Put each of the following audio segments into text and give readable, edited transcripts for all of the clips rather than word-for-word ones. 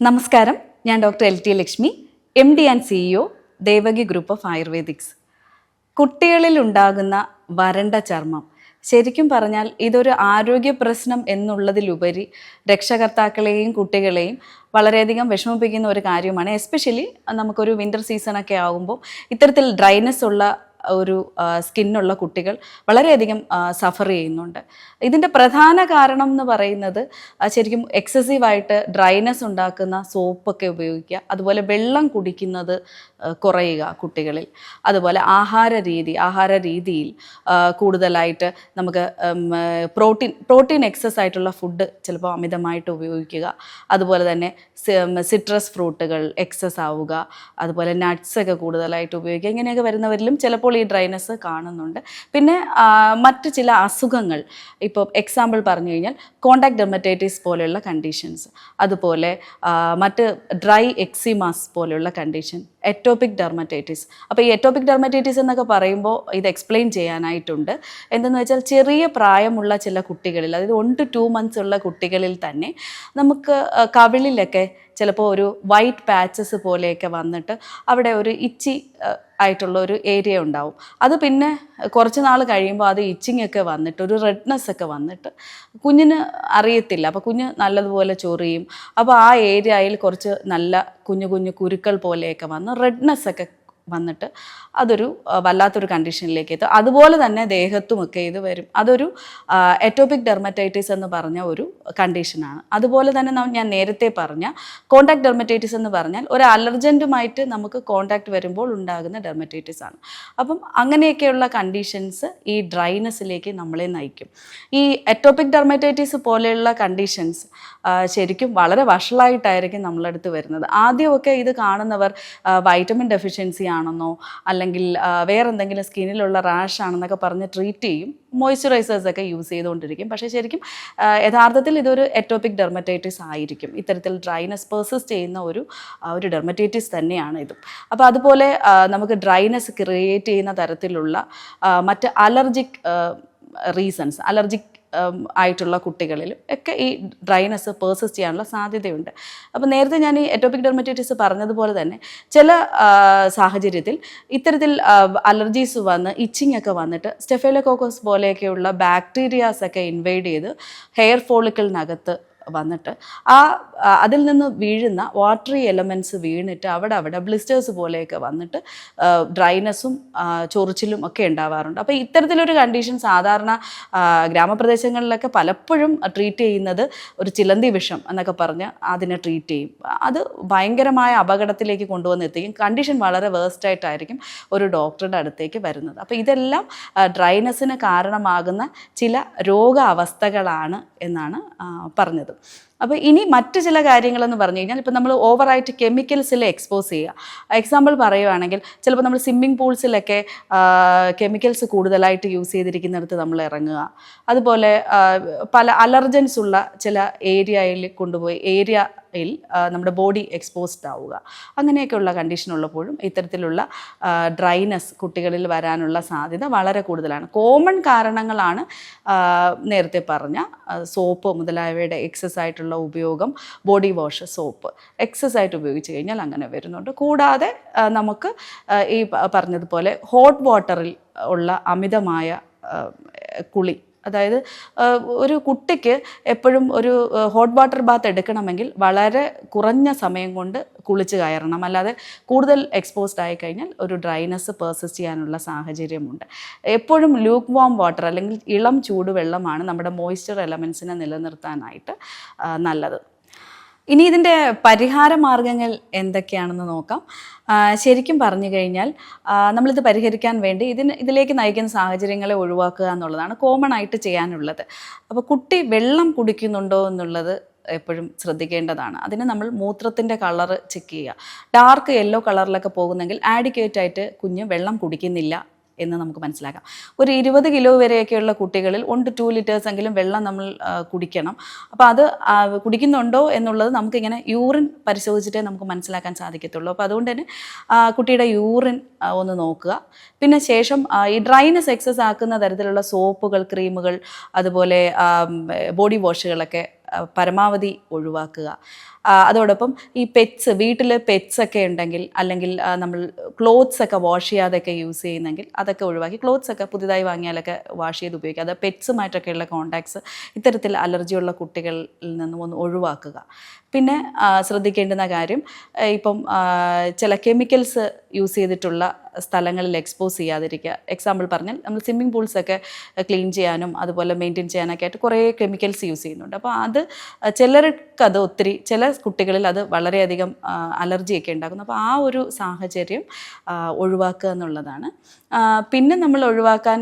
നമസ്കാരം, ഞാൻ doctor LT Lakshmi, MD and CEO, Devaki group of Ayurvedics. കുട്ടികളിൽ ഉണ്ടാകുന്ന വരണ്ട ചർമ്മം, ശരിക്കും പറഞ്ഞാൽ ഇതൊരു ആരോഗ്യ പ്രശ്നം എന്നുള്ളതിലുപരി രക്ഷകർത്താക്കളെയും കുട്ടികളെയും വളരെയധികം വിഷമിപ്പിക്കുന്ന ഒരു കാര്യമാണ്. എസ്പെഷ്യലി നമുക്കൊരു വിൻ്റർ സീസണൊക്കെ ആകുമ്പോൾ ഇത്തരത്തിൽ ഡ്രൈനെസ് ഉള്ള ഒരു സ്കിന്നുള്ള കുട്ടികൾ വളരെയധികം സഫർ ചെയ്യുന്നുണ്ട്. ഇതിൻ്റെ പ്രധാന കാരണം എന്ന് പറയുന്നത് ശരിക്കും എക്സസീവായിട്ട് ഡ്രൈനെസ് ഉണ്ടാക്കുന്ന സോപ്പൊക്കെ ഉപയോഗിക്കുക, അതുപോലെ വെള്ളം കുടിക്കുന്നത് കുറയുക കുട്ടികളിൽ, അതുപോലെ ആഹാര രീതിയിൽ കൂടുതലായിട്ട് നമുക്ക് പ്രോട്ടീൻ എക്സസ് ആയിട്ടുള്ള ഫുഡ് ചിലപ്പോൾ അമിതമായിട്ട് ഉപയോഗിക്കുക, അതുപോലെ തന്നെ സിട്രസ് ഫ്രൂട്ടുകൾ എക്സസ് ആവുക, അതുപോലെ നട്ട്സൊക്കെ കൂടുതലായിട്ട് ഉപയോഗിക്കുക. ഇങ്ങനെയൊക്കെ വരുന്നവരിലും ചിലപ്പോൾ ഈ ഡ്രൈനെസ് കാണുന്നുണ്ട്. പിന്നെ മറ്റ് ചില അസുഖങ്ങൾ, ഇപ്പോൾ എക്സാമ്പിൾ പറഞ്ഞു കഴിഞ്ഞാൽ കോണ്ടാക്ട് ഡെർമറ്റൈറ്റിസ് പോലെയുള്ള കണ്ടീഷൻസ്, അതുപോലെ മറ്റ് ഡ്രൈ എക്സിമാസ് പോലെയുള്ള കണ്ടീഷൻ, എറ്റോപിക് ഡെർമറ്റൈറ്റിസ്. അപ്പോൾ ഈ എറ്റോപിക് ഡെർമറ്റൈറ്റിസ് എന്നൊക്കെ പറയുമ്പോൾ ഇത് എക്സ്പ്ലെയിൻ ചെയ്യാനായിട്ടുണ്ട്. എന്തെന്ന് വെച്ചാൽ ചെറിയ പ്രായമുള്ള ചില കുട്ടികളിൽ, അതായത് 1 to 2 months ഉള്ള കുട്ടികളിൽ തന്നെ നമുക്ക് കവിളിലൊക്കെ ചിലപ്പോൾ ഒരു വൈറ്റ് പാച്ചസ് പോലെയൊക്കെ വന്നിട്ട് അവിടെ ഒരു ഇച്ചി ആയിട്ടുള്ള ഒരു ഏരിയ ഉണ്ടാവും. അത് പിന്നെ കുറച്ച് നാൾ കഴിയുമ്പോൾ അത് ഇച്ചിങ് ഒക്കെ വന്നിട്ട് ഒരു റെഡ്നെസ് ഒക്കെ വന്നിട്ട് കുഞ്ഞിന് അറിയത്തില്ല. അപ്പോൾ കുഞ്ഞ് നല്ലതുപോലെ ചൊറിയും. അപ്പോൾ ആ ഏരിയയിൽ കുറച്ച് നല്ല കുഞ്ഞു കുഞ്ഞു കുരുക്കൾ പോലെയൊക്കെ വന്ന് റെഡ്നെസ് ഒക്കെ വന്നിട്ട് അതൊരു വല്ലാത്തൊരു കണ്ടീഷനിലേക്ക് എത്തും. അതുപോലെ തന്നെ ദേഹത്തുമൊക്കെ ഇത് വരും. അതൊരു എറ്റോപിക് ഡെർമറ്റൈറ്റിസ് എന്ന് പറഞ്ഞ ഒരു കണ്ടീഷനാണ്. അതുപോലെ തന്നെ ഞാൻ നേരത്തെ പറഞ്ഞ കോണ്ടാക്ട് ഡെർമറ്റൈറ്റിസ് എന്ന് പറഞ്ഞാൽ ഒരു അലർജൻറ്റുമായിട്ട് നമുക്ക് കോണ്ടാക്ട് വരുമ്പോൾ ഉണ്ടാകുന്ന ഡെർമറ്റൈറ്റിസ് ആണ്. അപ്പം അങ്ങനെയൊക്കെയുള്ള കണ്ടീഷൻസ് ഈ ഡ്രൈനെസ്സിലേക്ക് നമ്മളെ നയിക്കും. ഈ എറ്റോപിക് ഡെർമറ്റൈറ്റിസ് പോലെയുള്ള കണ്ടീഷൻസ് ശരിക്കും വളരെ വഷളായിട്ടായിരിക്കും നമ്മളടുത്ത് വരുന്നത്. ആദ്യമൊക്കെ ഇത് കാണുന്നവർ വൈറ്റമിൻ ഡെഫിഷ്യൻസി ആണെന്നോ അല്ലെങ്കിൽ വേറെ എന്തെങ്കിലും സ്കിന്നിലുള്ള റാഷ് ആണെന്നൊക്കെ പറഞ്ഞ് ട്രീറ്റ് ചെയ്യും, മോയ്സ്ചറൈസേഴ്സൊക്കെ യൂസ് ചെയ്തുകൊണ്ടിരിക്കും. പക്ഷേ ശരിക്കും യഥാർത്ഥത്തിൽ ഇതൊരു എറ്റോപിക് ഡെർമറ്റൈറ്റിസ് ആയിരിക്കും. ഇത്തരത്തിൽ ഡ്രൈനെസ് പെർസിസ്റ്റ് ചെയ്യുന്ന ഒരു ഡെർമറ്റൈറ്റിസ് തന്നെയാണ് ഇതും. അപ്പോൾ അതുപോലെ നമുക്ക് ഡ്രൈനെസ് ക്രിയേറ്റ് ചെയ്യുന്ന തരത്തിലുള്ള മറ്റ് അലർജിക് റീസൺസ്, അലർജിക് ആയിട്ടുള്ള കുട്ടികളിലും ഒക്കെ ഈ ഡ്രൈനെസ് പെർസിസ്റ്റ് ചെയ്യാനുള്ള സാധ്യതയുണ്ട്. അപ്പോൾ നേരത്തെ ഞാൻ ഈ എറ്റോപിക് ഡെർമറ്റൈറ്റിസ് പറഞ്ഞതുപോലെ തന്നെ ചില സാഹചര്യത്തിൽ ഇത്തരത്തിൽ അലർജീസ് വന്ന് ഇച്ചിങ് ഒക്കെ വന്നിട്ട് സ്റ്റെഫൈലോകോക്കസ് പോലെയൊക്കെയുള്ള ബാക്ടീരിയാസ് ഒക്കെ ഇൻവൈഡ് ചെയ്ത് ഹെയർ ഫോളിക്കിളിനകത്ത് വന്നിട്ട് അതിൽ നിന്ന് വീഴുന്ന വാട്ടറി എലമെൻറ്റ്സ് വീണിട്ട് അവിടെ ബ്ലിസ്റ്റേഴ്സ് പോലെയൊക്കെ വന്നിട്ട് ഡ്രൈനെസ്സും ചൊറിച്ചിലും ഒക്കെ ഉണ്ടാവാറുണ്ട്. അപ്പോൾ ഇത്തരത്തിലൊരു കണ്ടീഷൻ സാധാരണ ഗ്രാമപ്രദേശങ്ങളിലൊക്കെ പലപ്പോഴും ട്രീറ്റ് ചെയ്യുന്നത് ഒരു ചിലന്തി വിഷം എന്നൊക്കെ പറഞ്ഞ് അതിനെ ട്രീറ്റ് ചെയ്യും. അത് ഭയങ്കരമായ അപകടത്തിലേക്ക് കൊണ്ടുവന്നെത്തിക്കും. കണ്ടീഷൻ വളരെ വേഴ്സ്റ്റായിട്ടായിരിക്കും ഒരു ഡോക്ടറുടെ അടുത്തേക്ക് വരുന്നത്. അപ്പോൾ ഇതെല്ലാം ഡ്രൈനെസ്സിന് കാരണമാകുന്ന ചില രോഗാവസ്ഥകളാണ് എന്നാണ് പറഞ്ഞത്. അപ്പോൾ ഇനി മറ്റു ചില കാര്യങ്ങളെന്ന് പറഞ്ഞു കഴിഞ്ഞാൽ, ഇപ്പോൾ നമ്മൾ ഓവറായിട്ട് കെമിക്കൽസിൽ എക്സ്പോസ് ചെയ്യുക. എക്സാമ്പിൾ പറയുകയാണെങ്കിൽ ചിലപ്പോൾ നമ്മൾ സ്വിമ്മിംഗ് പൂൾസിലൊക്കെ കെമിക്കൽസ് കൂടുതലായിട്ട് യൂസ് ചെയ്തിരിക്കുന്നിടത്ത് നമ്മൾ ഇറങ്ങുക, അതുപോലെ പല അലർജൻസ് ഉള്ള ചില ഏരിയയിൽ നമ്മുടെ ബോഡി എക്സ്പോസ്ഡ് ആവുക, അങ്ങനെയൊക്കെയുള്ള കണ്ടീഷൻ ഉള്ളപ്പോഴും ഇത്തരത്തിലുള്ള ഡ്രൈനെസ് കുട്ടികളിൽ വരാനുള്ള സാധ്യത വളരെ കൂടുതലാണ്. കോമൺ കാരണങ്ങളാണ് നേരത്തെ പറഞ്ഞ സോപ്പ് മുതലായവയുടെ എക്സസ് ആയിട്ടുള്ള ഉപയോഗം. ബോഡി വാഷ്, സോപ്പ് എക്സസ് ആയിട്ട് ഉപയോഗിച്ച് കഴിഞ്ഞാൽ അങ്ങനെ വരുന്നുണ്ട്. കൂടാതെ നമുക്ക് ഈ പറഞ്ഞതുപോലെ ഹോട്ട് വാട്ടറിൽ ഉള്ള അമിതമായ കുളി, അതായത് ഒരു കുട്ടിക്ക് എപ്പോഴും ഒരു ഹോട്ട് വാട്ടർ ബാത്ത് എടുക്കണമെങ്കിൽ വളരെ കുറഞ്ഞ സമയം കൊണ്ട് കുളിച്ച് കയറണം, അല്ലാതെ കൂടുതൽ എക്സ്പോസ്ഡ് ആയി കഴിഞ്ഞാൽ ഒരു ഡ്രൈനെസ് പെർസിസ്റ്റ് ചെയ്യാനുള്ള സാഹചര്യമുണ്ട്. എപ്പോഴും ലൂക്ക് വാം വാട്ടർ അല്ലെങ്കിൽ ഇളം ചൂടുവെള്ളമാണ് നമ്മുടെ മോയ്സ്ചർ എലമെൻസിനെ നിലനിർത്താനായിട്ട് നല്ലത്. ഇനി ഇതിൻ്റെ പരിഹാര മാർഗങ്ങൾ എന്തൊക്കെയാണെന്ന് നോക്കാം. ശരിക്കും പറഞ്ഞു കഴിഞ്ഞാൽ നമ്മളിത് പരിഹരിക്കാൻ വേണ്ടി ഇതിലേക്ക് നയിക്കുന്ന സാഹചര്യങ്ങളെ ഒഴിവാക്കുക എന്നുള്ളതാണ് കോമൺ ആയിട്ട് ചെയ്യാനുള്ളത്. അപ്പോൾ കുട്ടി വെള്ളം കുടിക്കുന്നുണ്ടോ എന്നുള്ളത് എപ്പോഴും ശ്രദ്ധിക്കേണ്ടതാണ്. അതിന് നമ്മൾ മൂത്രത്തിൻ്റെ കളറ് ചെക്ക് ചെയ്യുക. ഡാർക്ക് യെല്ലോ കളറിലൊക്കെ പോകുന്നെങ്കിൽ ആഡിക്വേറ്റ് ആയിട്ട് കുഞ്ഞ് വെള്ളം കുടിക്കുന്നില്ല എന്ന് നമുക്ക് മനസ്സിലാക്കാം. ഒരു 20 കിലോ വരെയൊക്കെയുള്ള കുട്ടികളിൽ 1 to 2 liters എങ്കിലും വെള്ളം നമ്മൾ കുടിക്കണം. അപ്പോൾ അത് കുടിക്കുന്നുണ്ടോ എന്നുള്ളത് നമുക്കിങ്ങനെ യൂറിൻ പരിശോധിച്ചിട്ടേ നമുക്ക് മനസ്സിലാക്കാൻ സാധിക്കത്തുള്ളൂ. അപ്പോൾ അതുകൊണ്ട് തന്നെ കുട്ടിയുടെ യൂറിൻ ഒന്ന് നോക്കുക. പിന്നെ ശേഷം ഈ ഡ്രൈനെസ് എക്സസ് ആക്കുന്ന തരത്തിലുള്ള സോപ്പുകൾ, ക്രീമുകൾ, അതുപോലെ ബോഡി വാഷുകളൊക്കെ പരമാവധി ഒഴിവാക്കുക. അതോടൊപ്പം ഈ പെറ്റ്സ്, വീട്ടിൽ പെറ്റ്സ് ഒക്കെ ഉണ്ടെങ്കിൽ, അല്ലെങ്കിൽ നമ്മൾ ക്ലോത്ത്സ് ഒക്കെ വാഷ് ചെയ്യാതെയൊക്കെ യൂസ് ചെയ്യുന്നെങ്കിൽ അതൊക്കെ ഒഴിവാക്കി, ക്ലോത്ത്സ് ഒക്കെ പുതിയതായി വാങ്ങിയാലൊക്കെ വാഷ് ചെയ്ത് ഉപയോഗിക്കുക. അത് പെറ്റ്സുമായിട്ടൊക്കെയുള്ള കോണ്ടാക്ട്സ് ഇത്തരത്തിൽ അലർജിയുള്ള കുട്ടികളിൽ നിന്നും ഒന്ന് ഒഴിവാക്കുക. പിന്നെ ശ്രദ്ധിക്കേണ്ടുന്ന കാര്യം, ഇപ്പം ചില കെമിക്കൽസ് യൂസ് ചെയ്തിട്ടുള്ള സ്ഥലങ്ങളിൽ എക്സ്പോസ് ചെയ്യാതിരിക്കുക. എക്സാമ്പിൾ പറഞ്ഞാൽ നമ്മൾ സ്വിമ്മിംഗ് പൂൾസൊക്കെ ക്ലീൻ ചെയ്യാനും അതുപോലെ മെയിൻറ്റെയിൻ ചെയ്യാനൊക്കെ ആയിട്ട് കുറേ കെമിക്കൽസ് യൂസ് ചെയ്യുന്നുണ്ട്. അപ്പോൾ അത് ചിലർക്കത് ഒത്തിരി, ചില കുട്ടികളിൽ അത് വളരെയധികം അലർജിയൊക്കെ ഉണ്ടാക്കുന്നു. അപ്പോൾ ആ ഒരു സാഹചര്യം ഒഴിവാക്കുക എന്നുള്ളതാണ്. പിന്നെ നമ്മൾ ഒഴിവാക്കാൻ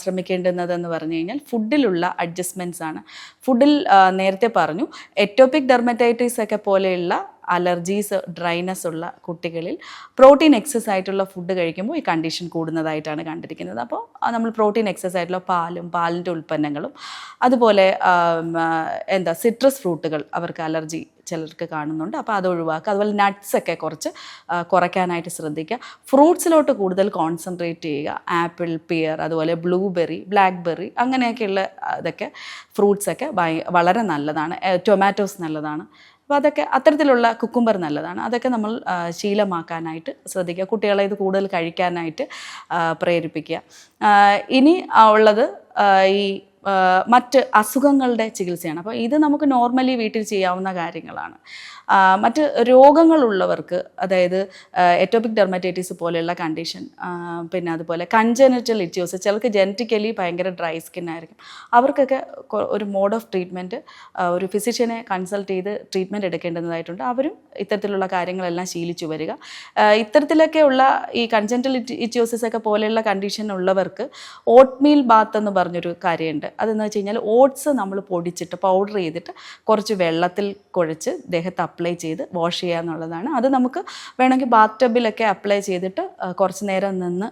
ശ്രമിക്കേണ്ടുന്നതെന്ന് പറഞ്ഞു കഴിഞ്ഞാൽ ഫുഡിലുള്ള അഡ്ജസ്റ്റ്മെൻറ്റ്സ് ആണ്. ഫുഡിൽ നേരത്തെ പറഞ്ഞു, എറ്റോപിക് ഡെർമറ്റൈറ്റിസ് ഒക്കെ പോലെയുള്ള അലർജീസ്, ഡ്രൈനസ് ഉള്ള കുട്ടികളിൽ പ്രോട്ടീൻ എക്സസ് ആയിട്ടുള്ള ഫുഡ് കഴിക്കുമ്പോൾ ഈ കണ്ടീഷൻ കൂടുന്നതായിട്ടാണ് കണ്ടിരിക്കുന്നത്. അപ്പോൾ നമ്മൾ പ്രോട്ടീൻ എക്സസ് ആയിട്ടുള്ള പാലും പാലിൻ്റെ ഉൽപ്പന്നങ്ങളും അതുപോലെ സിട്രസ് ഫ്രൂട്ടുകൾ അവർക്ക് അലർജി ചിലർക്ക് കാണുന്നുണ്ട്. അപ്പോൾ അത് ഒഴിവാക്കുക. അതുപോലെ നട്ട്സൊക്കെ കുറയ്ക്കാനായിട്ട് ശ്രദ്ധിക്കുക. ഫ്രൂട്ട്സിലോട്ട് കൂടുതൽ കോൺസെൻട്രേറ്റ് ചെയ്യുക. ആപ്പിൾ, പിയർ, അതുപോലെ ബ്ലൂബെറി, ബ്ലാക്ക്ബെറി, അങ്ങനെയൊക്കെയുള്ള ഇതൊക്കെ ഫ്രൂട്ട്സൊക്കെ വളരെ നല്ലതാണ്. ടൊമാറ്റോസ് നല്ലതാണ്. അപ്പോൾ അതൊക്കെ, അത്തരത്തിലുള്ള കുക്കുംബർ നല്ലതാണ്. അതൊക്കെ നമ്മൾ ശീലമാക്കാനായിട്ട് ശ്രദ്ധിക്കുക. കുട്ടികളെ ഇത് കൂടുതൽ കഴിക്കാനായിട്ട് പ്രേരിപ്പിക്കുക. ഇനി ഉള്ളത് ഈ മറ്റ് അസുഖങ്ങളുടെ ചികിത്സയാണ്. അപ്പോൾ ഇത് നമുക്ക് നോർമലി വീട്ടിൽ ചെയ്യാവുന്ന കാര്യങ്ങളാണ്. മറ്റ് രോഗങ്ങളുള്ളവർക്ക്, അതായത് എറ്റോപിക് ഡെർമറ്റൈറ്റിസ് പോലെയുള്ള കണ്ടീഷൻ, പിന്നെ അതുപോലെ കൺജനിറ്റൽ ഇഷ്യൂസ്, ചിലർക്ക് ജനറ്റിക്കലി ഭയങ്കര ഡ്രൈ സ്കിൻ ആയിരിക്കും. അവർക്കൊക്കെ ഒരു മോഡ് ഓഫ് ട്രീറ്റ്മെൻറ്റ്, ഒരു ഫിസിഷ്യനെ കൺസൾട്ട് ചെയ്ത് ട്രീറ്റ്മെൻറ്റ് എടുക്കേണ്ടതായിട്ടുണ്ട്. അവരും ഇത്തരത്തിലുള്ള കാര്യങ്ങളെല്ലാം ശീലിച്ചു വരിക. ഇത്തരത്തിലൊക്കെയുള്ള ഈ കൺജനിറ്റൽ ഇഷ്യൂസസ് ഒക്കെ പോലെയുള്ള കണ്ടീഷൻ ഉള്ളവർക്ക് ഓട്ട്മീൽ ബാത്ത് എന്ന് പറഞ്ഞൊരു കാര്യമുണ്ട്. അതെന്ന് വെച്ച് കഴിഞ്ഞാൽ ഓട്സ് നമ്മൾ പൊടിച്ചിട്ട് പൗഡർ ചെയ്തിട്ട് കുറച്ച് വെള്ളത്തിൽ കുഴച്ച് ദേഹത്ത് അപ്ലൈ ചെയ്ത് വാഷ് ചെയ്യുക എന്നുള്ളതാണ്. അത് നമുക്ക് വേണമെങ്കിൽ ബാത്ത് ടബിലൊക്കെ അപ്ലൈ ചെയ്തിട്ട് കുറച്ച് നേരം നിന്ന്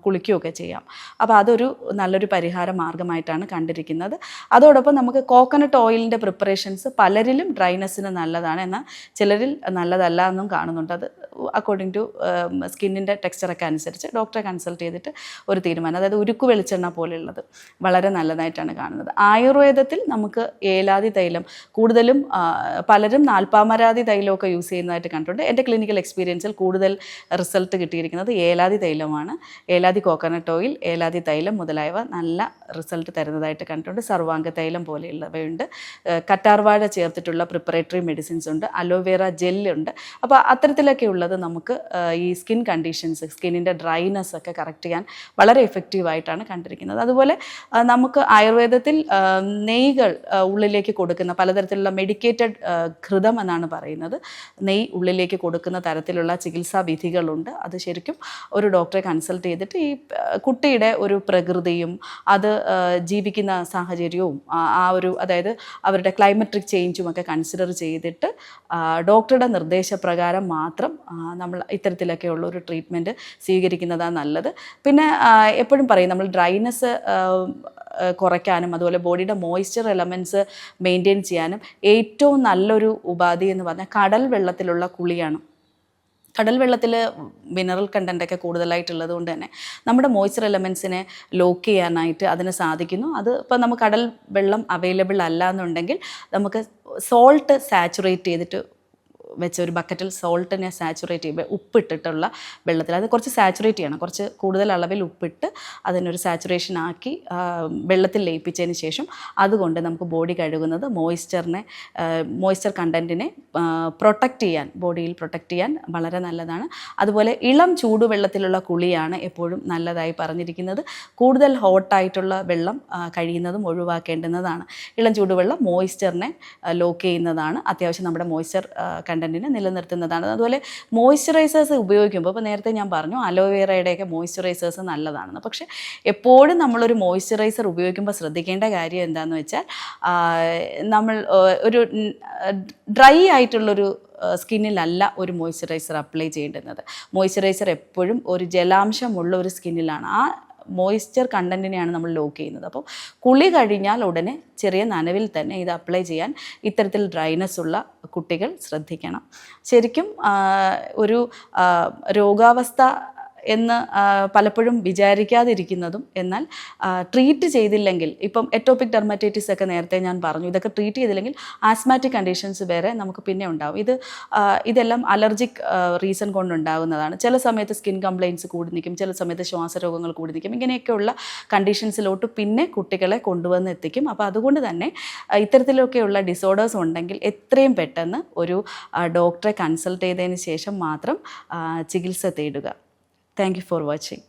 കുളിക്കുകയൊക്കെ ചെയ്യാം. അപ്പോൾ അതൊരു നല്ലൊരു പരിഹാര മാർഗ്ഗമായിട്ടാണ് കണ്ടിരിക്കുന്നത്. അതോടൊപ്പം നമുക്ക് കോക്കനട്ട് ഓയിലിൻ്റെ പ്രിപ്പറേഷൻസ് പലരിലും ഡ്രൈനസ്സിന് നല്ലതാണ്, എന്നാൽ ചിലരിൽ നല്ലതല്ല എന്നും കാണുന്നുണ്ട്. അത് അക്കോർഡിംഗ് ടു സ്കിന്നിൻ്റെ ടെക്സ്ചറൊക്കെ അനുസരിച്ച് ഡോക്ടറെ കൺസൾട്ട് ചെയ്തിട്ട് ഒരു തീരുമാനം. അതായത് ഉരുക്ക് വെളിച്ചെണ്ണ പോലെയുള്ളത് വളരെ നല്ലതായിട്ടാണ് കാണുന്നത്. ആയുർവേദത്തിൽ നമുക്ക് ഏലാദി തൈലം, കൂടുതലും പലരും നാൽപ്പാമരാതി തൈലമൊക്കെ യൂസ് ചെയ്യുന്നതായിട്ട് കണ്ടിട്ടുണ്ട്. എൻ്റെ ക്ലിനിക്കൽ എക്സ്പീരിയൻസിൽ കൂടുതൽ റിസൾട്ട് കിട്ടിയിരിക്കുന്നത് ഏലാദി തൈലമാണ്. ഏലാദി കോക്കനട്ട് ഓയിൽ, ഏലാദി തൈലം മുതലായവ നല്ല റിസൾട്ട് തരുന്നതായിട്ട് കണ്ടിട്ടുണ്ട്. സർവാംഗ തൈലം പോലെയുള്ളവയുണ്ട്. കറ്റാർവാഴ ചേർത്തിട്ടുള്ള പ്രിപ്പറേറ്ററി മെഡിസിൻസ് ഉണ്ട്. അലോവേറ ജെല്ലുണ്ട്. അപ്പോൾ അത്തരത്തിലൊക്കെ ഉള്ളത് നമുക്ക് ഈ സ്കിൻ കണ്ടീഷൻസ്, സ്കിന്നിൻ്റെ ഡ്രൈനെസ് ഒക്കെ കറക്റ്റ് ചെയ്യാൻ വളരെ എഫക്റ്റീവായിട്ടാണ് കണ്ടിരിക്കുന്നത്. അതുപോലെ നമുക്ക് ആയുർവേദത്തിൽ നെയ്കൾ ഉള്ളിലേക്ക് കൊടുക്കുന്ന പലതരത്തിലുള്ള മെഡിക്കേറ്റഡ് ഘൃതം എന്നാണ് പറയുന്നത്. നെയ്യ് ഉള്ളിലേക്ക് കൊടുക്കുന്ന തരത്തിലുള്ള ചികിത്സാ വിധികളുണ്ട്. അത് ശരിക്കും ഒരു ഡോക്ടറെ കൺസൾട്ട് ചെയ്തിട്ട് ഈ കുട്ടിയുടെ ഒരു പ്രകൃതിയും അത് ജീവിക്കുന്ന സാഹചര്യവും അതായത് അവരുടെ ക്ലൈമറ്റിക് ചേഞ്ചും ഒക്കെ കൺസിഡർ ചെയ്തിട്ട് ഡോക്ടറുടെ നിർദ്ദേശപ്രകാരം മാത്രം നമ്മൾ ഇത്തരത്തിലൊക്കെയുള്ള ഒരു ട്രീറ്റ്മെൻറ്റ് സ്വീകരിക്കുന്നതാണ് നല്ലത്. പിന്നെ എപ്പോഴും പറയും, നമ്മൾ ഡ്രൈനെസ് കുറയ്ക്കാനും അതുപോലെ ബോഡിയുടെ മോയ്സ്ചർ എലമെൻറ്റ്സ് മെയിൻറ്റെയിൻ ചെയ്യാനും ഏറ്റവും നല്ലൊരു ഉപാധി എന്ന് പറഞ്ഞാൽ കടൽ വെള്ളത്തിലുള്ള കുളിയാണ്. കടൽ വെള്ളത്തിൽ മിനറൽ കണ്ടൻ്റൊക്കെ കൂടുതലായിട്ടുള്ളത് കൊണ്ട് തന്നെ നമ്മുടെ മോയ്സ്ചർ എലമെൻറ്റ്സിനെ ലോക്ക് ചെയ്യാനായിട്ട് അതിന് സാധിക്കുന്നു. അത് ഇപ്പോൾ നമുക്ക് കടൽ വെള്ളം അവൈലബിൾ അല്ല എന്നുണ്ടെങ്കിൽ നമുക്ക് സോൾട്ട് സാച്ചുറേറ്റ് ചെയ്തിട്ട് വെച്ച ഒരു ബക്കറ്റിൽ സോൾട്ടിനെ സാച്ചുറേറ്റ് ചെയ്യുമ്പോൾ, ഉപ്പിട്ടിട്ടുള്ള വെള്ളത്തിൽ അത് കുറച്ച് സാച്ചുറേറ്റ് ചെയ്യണം, കുറച്ച് കൂടുതൽ അളവിൽ ഉപ്പിട്ട് അതിനൊരു സാച്ചുറേഷൻ ആക്കി വെള്ളത്തിൽ ലയിപ്പിച്ചതിന് ശേഷം അതുകൊണ്ട് നമുക്ക് ബോഡി കഴുകുന്നത് മോയ്സ്ചർ കണ്ടൻറ്റിനെ പ്രൊട്ടക്റ്റ് ചെയ്യാൻ, ബോഡിയിൽ പ്രൊട്ടക്റ്റ് ചെയ്യാൻ വളരെ നല്ലതാണ്. അതുപോലെ ഇളം ചൂടുവെള്ളത്തിലുള്ള കുളിയാണ് എപ്പോഴും നല്ലതായി പറഞ്ഞിരിക്കുന്നത്. കൂടുതൽ ഹോട്ടായിട്ടുള്ള വെള്ളം കഴിയുന്നതും ഒഴിവാക്കേണ്ടുന്നതാണ്. ഇളം ചൂടുവെള്ളം മോയ്സ്ചറിനെ ലോക്ക് ചെയ്യുന്നതാണ്, അത്യാവശ്യം നമ്മുടെ മോയ്സ്ചർ കണ്ടൻറ്റിനെ നിലനിർത്തുന്നതാണ്. അതുപോലെ മോയ്സ്ചറൈസേഴ്സ് ഉപയോഗിക്കുമ്പോൾ, ഇപ്പോൾ നേരത്തെ ഞാൻ പറഞ്ഞു അലോവേറയുടെയൊക്കെ മോയ്സ്ചറൈസേഴ്സ് നല്ലതാണെന്ന്. പക്ഷേ എപ്പോഴും നമ്മളൊരു മോയ്സ്ചറൈസർ ഉപയോഗിക്കുമ്പോൾ ശ്രദ്ധിക്കേണ്ട കാര്യം എന്താണെന്ന് വെച്ചാൽ, നമ്മൾ ഒരു ഡ്രൈ ആയിട്ടുള്ളൊരു സ്കിന്നിലല്ല ഒരു മോയ്സ്ചറൈസർ അപ്ലൈ ചെയ്യേണ്ടുന്നത്. മോയ്സ്ചറൈസർ എപ്പോഴും ഒരു ജലാംശമുള്ള ഒരു സ്കിന്നിലാണ്, ആ മോയ്സ്ചർ കണ്ടൻറ്റിനെയാണ് നമ്മൾ ലോക്ക് ചെയ്യുന്നത്. അപ്പോൾ കുളി കഴിഞ്ഞാൽ ഉടനെ ചെറിയ നനവിൽ തന്നെ ഇത് അപ്ലൈ ചെയ്യാൻ ഇത്തരത്തിൽ ഡ്രൈനെസ് ഉള്ള കുട്ടികൾ ശ്രദ്ധിക്കണം. ശരിക്കും ഒരു രോഗാവസ്ഥ എന്ന് പലപ്പോഴും വിചാരിക്കാതിരിക്കുന്നതും, എന്നാൽ ട്രീറ്റ് ചെയ്തില്ലെങ്കിൽ, ഇപ്പം എറ്റോപിക് ഡെർമറ്റൈറ്റിസ് ഒക്കെ നേരത്തെ ഞാൻ പറഞ്ഞു, ഇതൊക്കെ ട്രീറ്റ് ചെയ്തില്ലെങ്കിൽ ആസ്മാറ്റിക് കണ്ടീഷൻസ് വരെ നമുക്ക് പിന്നെ ഉണ്ടാവും. ഇതെല്ലാം അലർജിക് റീസൺ കൊണ്ടുണ്ടാകുന്നതാണ്. ചില സമയത്ത് സ്കിൻ കംപ്ലയിൻസ് കൂടി നിൽക്കും, ചില സമയത്ത് ശ്വാസരോഗങ്ങൾ കൂടി നിൽക്കും. ഇങ്ങനെയൊക്കെയുള്ള കണ്ടീഷൻസിലോട്ട് പിന്നെ കുട്ടികളെ കൊണ്ടുവന്ന് എത്തിക്കും. അപ്പോൾ അതുകൊണ്ട് തന്നെ ഇത്തരത്തിലൊക്കെയുള്ള ഡിസോർഡേഴ്സ് ഉണ്ടെങ്കിൽ എത്രയും പെട്ടെന്ന് ഒരു ഡോക്ടറെ കൺസൾട്ട് ചെയ്തതിന് ശേഷം മാത്രം ചികിത്സ തേടുക. Thank you for watching.